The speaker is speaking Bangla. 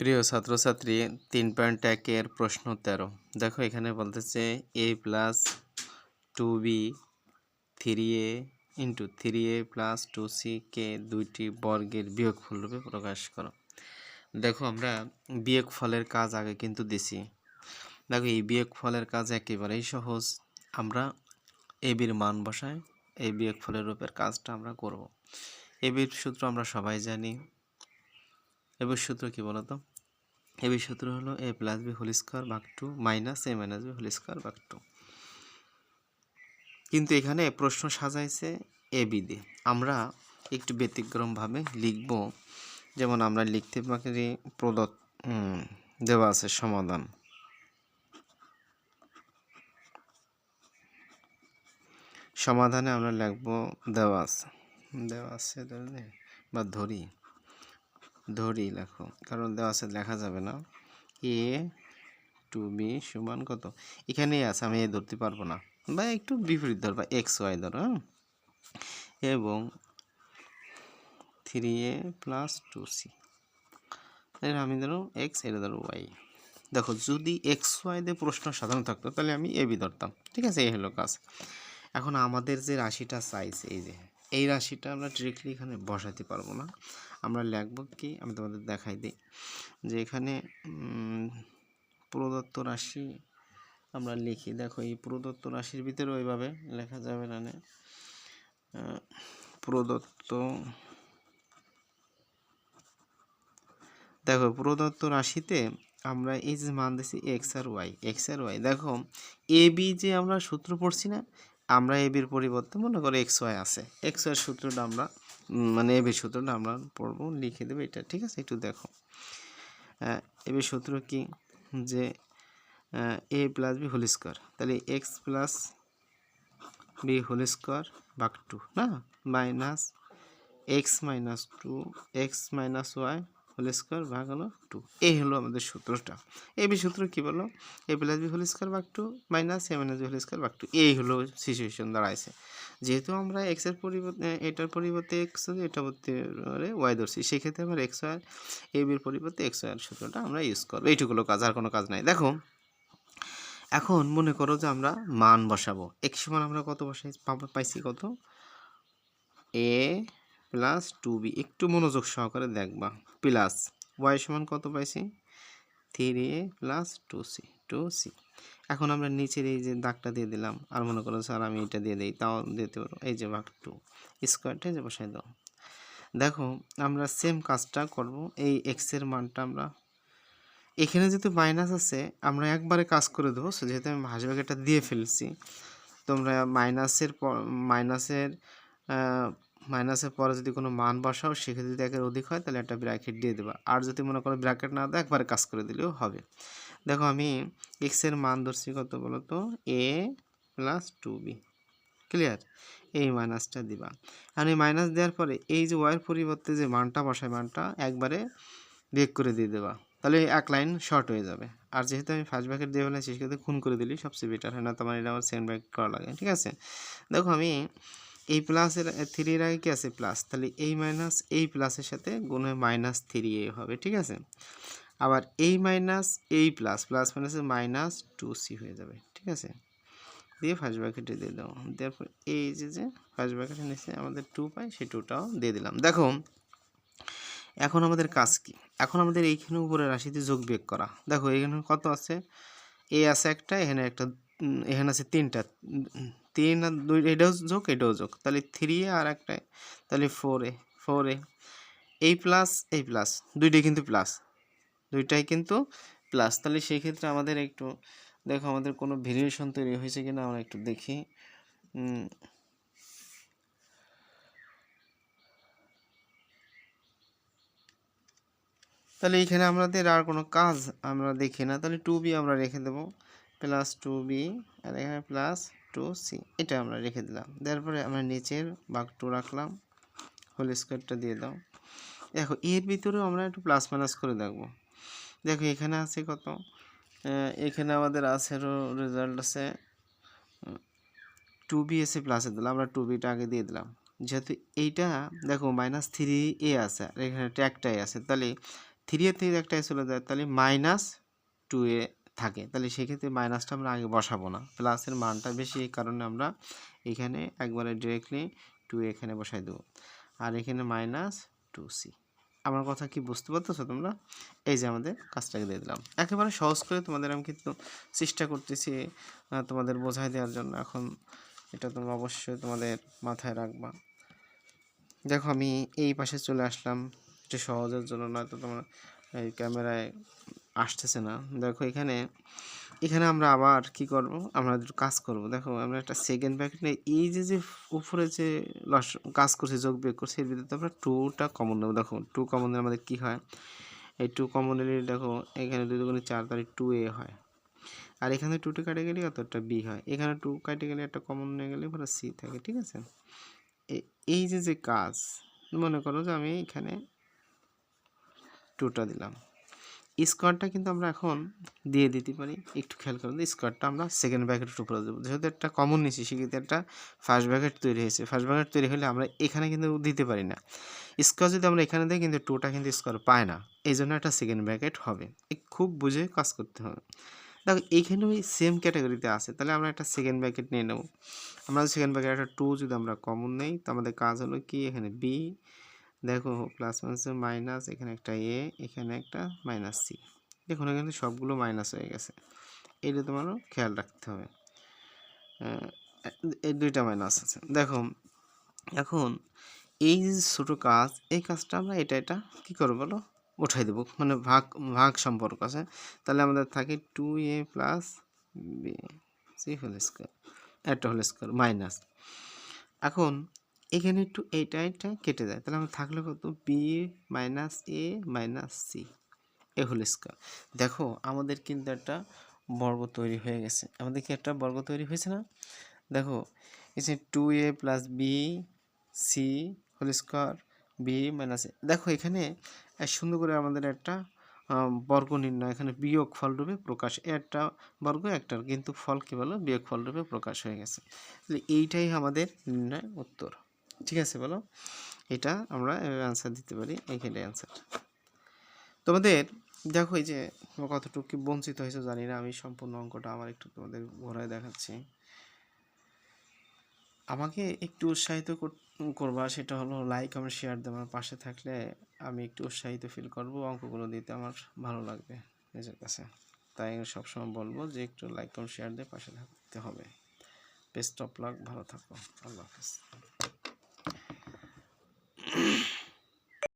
প্রিয় ছাত্রছাত্রী 3.1 এর প্রশ্ন 13 দেখো এখানে বলতেছে a plus 2b 3a into 3a plus 2c কে দুইটি বর্গের বিয়োগফল রূপে প্রকাশ করো। দেখো আমরা বিয়োগফলের কাজ আগে কিন্তু দিছি। দেখো এই বিয়োগফলের কাজ একেবারেই সহজ। আমরা এবির মান বসাই এই বিয়োগফলের রূপের কাজটা আমরা করব। এবির সূত্র আমরা সবাই জানি। এবির সূত্র কি বলতো? এবির সূত্র হলো a plus B whole square ভাগ 2 minus a minus B whole square ভাগ 2। কিন্তু এখানে প্রশ্ন সাজাইছে এ বি দিয়ে। আমরা একটু ব্যতিক্রমভাবে লিখব। যেমন আমরা লিখতে পারি প্রদত্ত দেওয়া আছে সমাধান। সমাধানে আমরা লিখব দেওয়া আছে বা ধরি লেখো, কারণ দেওয়া আছে লেখা যাবে না। এ টু বি সমান কত, এখানেই আছে, আমি এ ধরতে পারবো না, বা একটু বিপরীত ধর বা এক্স ওয়াই ধরো, হ্যাঁ, এবং 3a প্লাস 2c, আমি ধরো এক্স, এটা ধরো ওয়াই। দেখো যদি এক্স ওয়াই দিয়ে প্রশ্ন সাধারণ থাকতো তাহলে আমি এ বি ধরতাম, ঠিক আছে, এই হলো কাজ। এখন আমাদের যে রাশিটা চাইছে, এই রাশিটা আমরা ডিরেক্টলি এখানে বসাতে পারবো না। আমরা লিখব কি, আমি তোমাদের দেখাই দিই যে এখানে প্রদত্ত রাশি আমরা লিখি। দেখো এই প্রদত্ত রাশির ভিতরে ওইভাবে লেখা যাবে না। প্রদত্ত রাশিতে আমরা এই যে মান দিছি এক্স আর ওয়াই, দেখো এ বি যে আমরা সূত্র পড়ছি না, আমরা এ বির পরিবর্তে মনে করো এক্স ওয়াই আছে, এক্স ওয়াই সূত্রটা আমরা এ বির সূত্রটা আমরা পড়বো, লিখে দেবো এটা, ঠিক আছে। একটু দেখো এ বির সূত্র কি, যে A plus B whole square, তাহলে X plus B whole square ভাগ 2 না, minus X minus 2 X minus Y whole square ভাগ হলো 2। এই হলো আমাদের সূত্রটা। এই সূত্র কি বলো, এ প্লাস বি হোল স্কোয়ার ভাগ 2 মাইনাস এ মাইনাস বি হোল স্কোয়ার ভাগ 2। এই হলো সিচুয়েশন দাঁড়াইছে। যেহেতু আমরা এক্সের পরিবর্তে এটার পরিবর্তে এক্স, এটা ওয়াই ধরছি, সেক্ষেত্রে আমরা এক্স ওয়াই এ বির পরিবর্তে এক্স ওয়াই সূত্রটা আমরা ইউজ করবো। এইটুকুলো কাজ, আর কোনো কাজ নাই। দেখো এখন মনে করো যে আমরা মান বসাবো। এক্স সমান আমরা কত পাইছি, কত, এ প্লাস 2b, একটু মনোযোগ সহকারে দেখবা, প্লাস ওয়াই সমান কত পাইছি, 3a প্লাস 2c। এখন আমরা নিচের এই যে দাগটা দিয়ে দিলাম, আর মনে করো স্যার আমি এটা দিয়ে দিই, তাও দিতে পারো, এই যে ভাগ 2 স্কোয়ারটা যে বসাই দাও। দেখো আমরা সেম কাজটা করব। এই এক্সের মানটা আমরা এখানে যেহেতু মাইনাস আছে, আমরা একবারে কাজ করে দেবো। যেহেতু আমি ভাজভাগেটা দিয়ে ফেলছি, তোমরা মাইনাসের পরে যদি কোনো মান বসাও, সেক্ষেত্রে যদি একের অধিক হয় তাহলে একটা ব্র্যাকেট দিয়ে দেবা, আর যদি মনে করো ব্র্যাকেট না দেয় একবারে কাজ করে দিলেও হবে। দেখো আমি এক্সের মান ধরছি কত বলো তো, এ প্লাস 2b, ক্লিয়ার। এই মাইনাসটা দিবা, আর এই মাইনাস দেওয়ার পরে এই যে ওয়াইয়ের পরিবর্তে যে মানটা বসায়, মানটা একবারে বিয়োগ করে দিয়ে দেবা, তাহলে এক লাইন শর্ট হয়ে যাবে। আর যেহেতু আমি ফার্স্ট ব্র্যাকেট দিয়ে ফেলেছি, সেক্ষেত্রে খুন করে দিলেই সবচেয়ে বেটার হয়, না তোমার এটা আমার সেকেন্ড ব্র্যাকেট করা লাগে, ঠিক আছে। দেখো আমি এই প্লাসের 3 এর আগে কি আছে, প্লাস, তাহলে এই মাইনাস এই প্লাসের সাথে গুণ হয়ে মাইনাস 3a হবে, ঠিক আছে। আবার এই মাইনাস এই প্লাস, প্লাস মাইনাসে মাইনাস 2c হয়ে যাবে, ঠিক আছে। দিয়ে ফার্স্ট ব্র্যাকেটে দিয়ে দাও, দেওয়ার পর এই যে ফার্স্ট ব্র্যাকেটের নিচে আমাদের 2 পাই, সেই 2টাও দিয়ে দিলাম। দেখো এখন আমাদের কাজ কি, এখন আমাদের এইখানে উপরে রাশিতে যোগ বিয়োগ করা। দেখো এখানে কত আছে, এ আছে একটা, এখানে একটা, এখানে আছে 3টা, 3 আর 2, এটাও যোগ, তাহলে 3 আর একটা, তাহলে 4a এই প্লাস দুইটাই কিন্তু প্লাস, তাহলে সেই ক্ষেত্রে আমাদের একটু দেখো আমাদের কোনো ভেরিয়েশন তৈরি হয়েছে কিনা আমরা একটু দেখি। তাহলে এইখানে আমাদের আর কোনো কাজ আমরা দেখি না, তাহলে 2b আমরা রেখে দেবো, প্লাস 2b, আর এখানে প্লাস 2c, এটা আমরা রেখে দিলাম। তারপরে আমরা নিচের ভাগ 2 রাখলাম, হোল স্কোয়ারটা দিয়ে দাও। দেখো এর ভিতরেও আমরা একটু প্লাস মাইনাস করে দেখবো। দেখো এখানে আছে কত, এখানে আমাদের আছে রেজাল্ট আছে 2b এসে প্লাসে দিলাম, আমরা 2bটা আগে দিয়ে দিলাম। যেহেতু এইটা দেখো মাইনাস 3a আছে, আর এখানে একটাই আছে, তাহলে 3 এর থেকে একটা চলে যায়, তাহলে -2a থাকে। তাহলে সেক্ষেত্রে মাইনাসটা আমরা আগে বসাবো না, প্লাসের মানটা বেশি, এই কারণে আমরা এখানে একবারে ডিরেক্টলি 2a এখানে বসাই দেবো, আর এখানে -2c। আমার কথা কি বুঝতে পারতেছো তোমরা? এই যে আমাদের কাজটাকে দিয়ে দিলাম, একেবারে সহজ করে তোমাদের আমি কিন্তু চেষ্টা করতেছি তোমাদের বোঝাই দেওয়ার জন্য। এখন এটা তোমরা অবশ্যই তোমাদের মাথায় রাখবা। দেখো আমি এই পাশে চলে আসলাম একটু সহজের জন্য, নয়তো তোমরা এই ক্যামেরায় আসতেছে না। দেখো এখানে আমরা আবার কি করব, আমরা একটু কাজ করব। দেখো আমরা একটা সেকেন্ড ব্র্যাকেট নিয়ে এই যে উপরে যে কাজ করছি, যোগ বিয়োগ করছি, এর ভিতরে আমরা 2টা কমন নেব। দেখো 2 কমন নিলে আমাদের কি হয়, এই 2 কমন নিলে দেখো এখানে 2 দুগুণে 4, তাহলে 2a হয়। আর এখানে 2টা কেটে গেলে কতটা b হয়, এখানে 2 কেটে গেলে একটা কমন নিয়ে গেলে পুরো c থাকে। ঠিক আছে, এই যে কাজ, মনে করো যে আমি এখানে 2টা দিলাম, স্কোয়ারটা কিন্তু আমরা এখন দিয়ে দিতে পারি। একটু খেয়াল করুন, স্কোয়ারটা আমরা সেকেন্ড ব্র্যাকেটের উপরে দেবো, যেহেতু একটা কমন নিচ্ছি সেক্ষেত্রে একটা ফার্স্ট ব্র্যাকেট তৈরি হয়েছে। ফার্স্ট ব্র্যাকেট তৈরি হলে আমরা এখানে কিন্তু দিতে পারি না স্কোয়ার, যদি আমরা এখানে দিই কিন্তু 2টা কিন্তু স্কোয়ার পায় না, এই জন্য একটা সেকেন্ড ব্র্যাকেট হবে। খুব বুঝে কাজ করতে হবে। দেখো এইখানে ওই সেম ক্যাটাগরিতে আছে, তাহলে আমরা একটা সেকেন্ড ব্র্যাকেট নিয়ে নেব। আমরা সেকেন্ড ব্র্যাকেট একটা 2 যদি আমরা কমন নেই, তো আমাদের কাজ হলো কি, এখানে b, দেখো প্লাস মাইনাসের মাইনাস, এখানে একটা a, এখানে একটা -c। দেখুন কিন্তু সবগুলো মাইনাস হয়ে গেছে, এটা তোমারও খেয়াল রাখতে হবে। এই 2টা মাইনাস আছে। দেখো এখন এই যে ছোটো কাজ, এই কাজটা আমরা এটা কী করবো বলো, উঠাই দেবো, মানে ভাগ সম্পর্ক আছে। তাহলে আমাদের থাকে 2a plus b whole square, একটা হোল স্কোয়ার মাইনাস। এখন এখানে একটু এটা কেটে যায়, তাহলে আমার থাকলে কত, b minus a minus c এ হোল স্কোয়ার। দেখো আমাদের কিন্তু একটা বর্গ তৈরি হয়ে গেছে, আমাদের কি একটা বর্গ তৈরি হয়েছে না? দেখো এই যে 2a plus b c whole square b minus a, দেখো এখানে সুন্দর করে আমাদের একটা বর্গ নির্ণয়, এখানে বিয়োগ ফল রূপে প্রকাশ, একটা বর্গ একটার কিন্তু ফল কী বলো, বিয়োগ ফল রূপে প্রকাশ হয়ে গেছে। তাহলে এইটাই আমাদের নির্ণয় উত্তর। ঠিক আছে, বলো এটা আমরা অ্যান্সার দিতে পারি, এইখানে অ্যান্সার। তোমাদের দেখো এই যে কতটুকু কি বঞ্চিত হয়েছে জানি না, আমি সম্পূর্ণ অঙ্কটা আমার একটু তোমাদের ঘোরায় দেখাচ্ছি। আমাকে একটু উৎসাহিত করবা, সেটা হলো লাইক কমেন্ট শেয়ার দিয়ে আমার পাশে থাকলে আমি একটু উৎসাহিত ফিল করব, অঙ্কগুলো দিতে আমার ভালো লাগবে নিজের কাছে। তাই সবসময় বলবো যে একটু লাইক কমেন্ট শেয়ার দিয়ে পাশে থাকতে হবে। বেস্ট অফ লাক, ভালো থাকো, আল্লাহ হাফেজ।